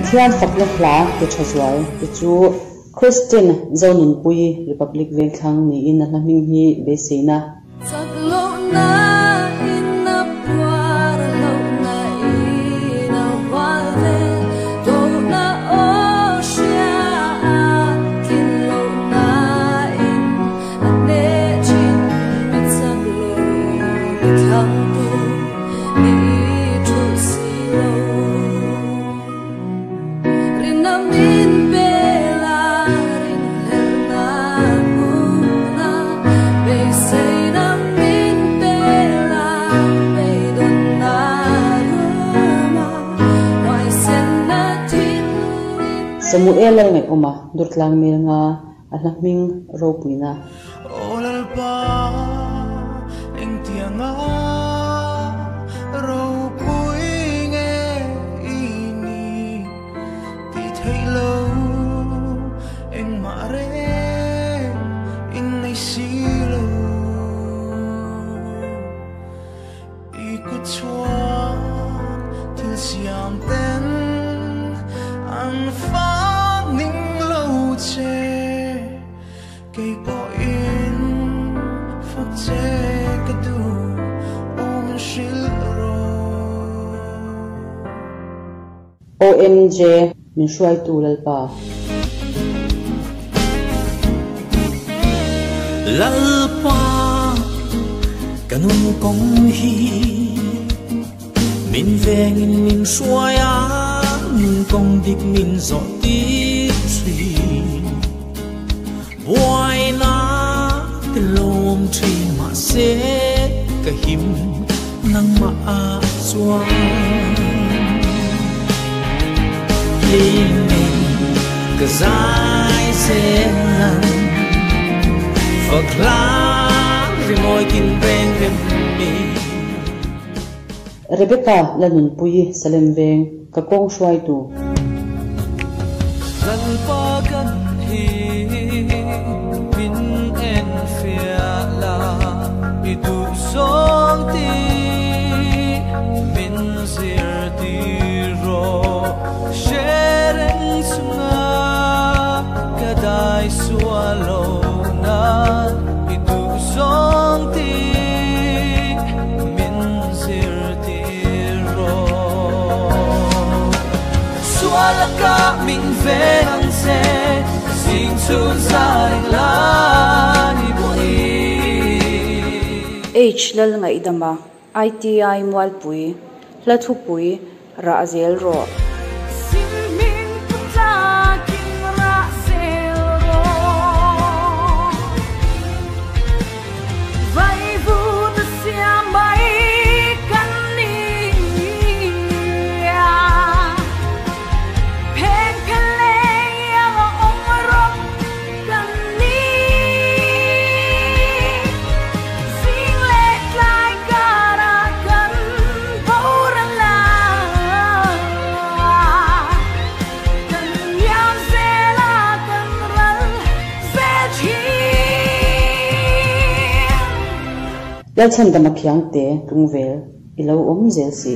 Pathian Fakna hla ke thazwal ke chu Christian zonin pui Republic Veng thlang ni in na ming hi be seina Samuel ngai oma durtlang mel nga alakming ro puina olalpa eng tianga ro puinge ini ti thailo eng mare in nei silo ikut chuan til siam ten an cây bỏ in phút chế cái tu ôm shil OMJ min shuai tu lalpa kanung kong hi min veng in min shuai a min kong dik min zo ti Why not the lom tree ma se ka him nang ma a chuan lim ka zai se nan fakla ri moi kin beng rem mi Rebecca lanun pui salem veng ka kong shuai tu lalpa kan hi min en fia la itu song ti min sir ti ro shereng sunga kadai swalo na itu song ti min sir ti ro swala ka min veng se sing sun saring la ni boi H lal ngai dama ITI mwal pui lathu pui ra zel ro Lal chan dama khiang te tungvel ilo om zel si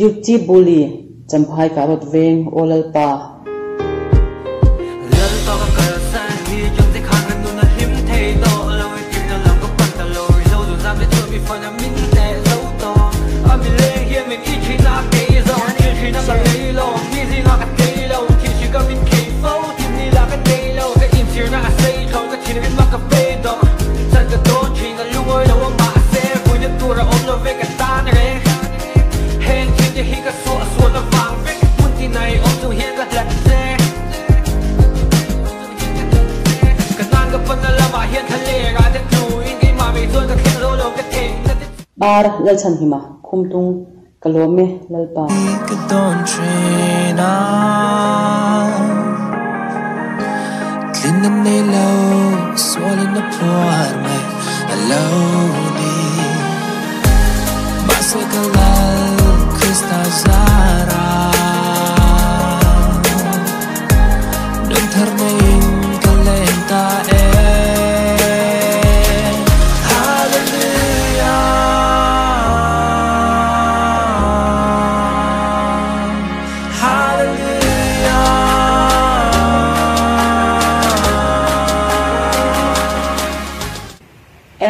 Yuti buli champhai karot veng olalpa He got so I swore the vang, Munti night, also here got ar lal chan hima khumtung kalome lalpa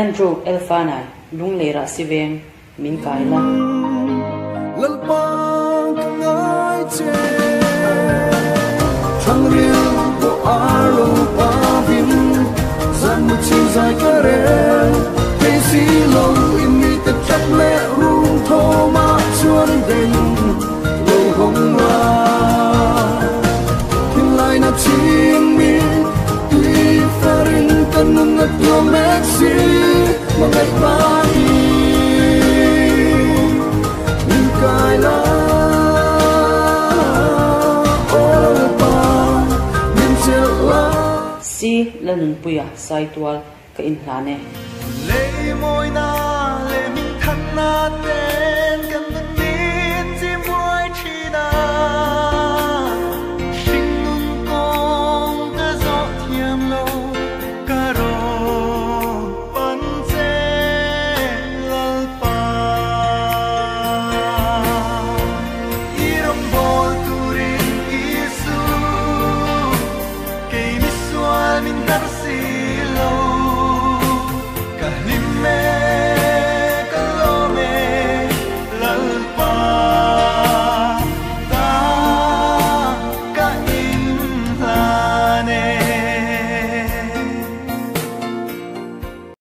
Andrew Elfana lung lera siveng min kaila lalpang ngai che thang riu bo aro pa vin zan mu chi zai ka re pe si lo in mi ta chap le rung tho ma chuan den lo hong ra tin lai na ching mi tui farin kan na to maxi ma ngai pa si lanun puya saitual ka in hlane le moi na le min than na te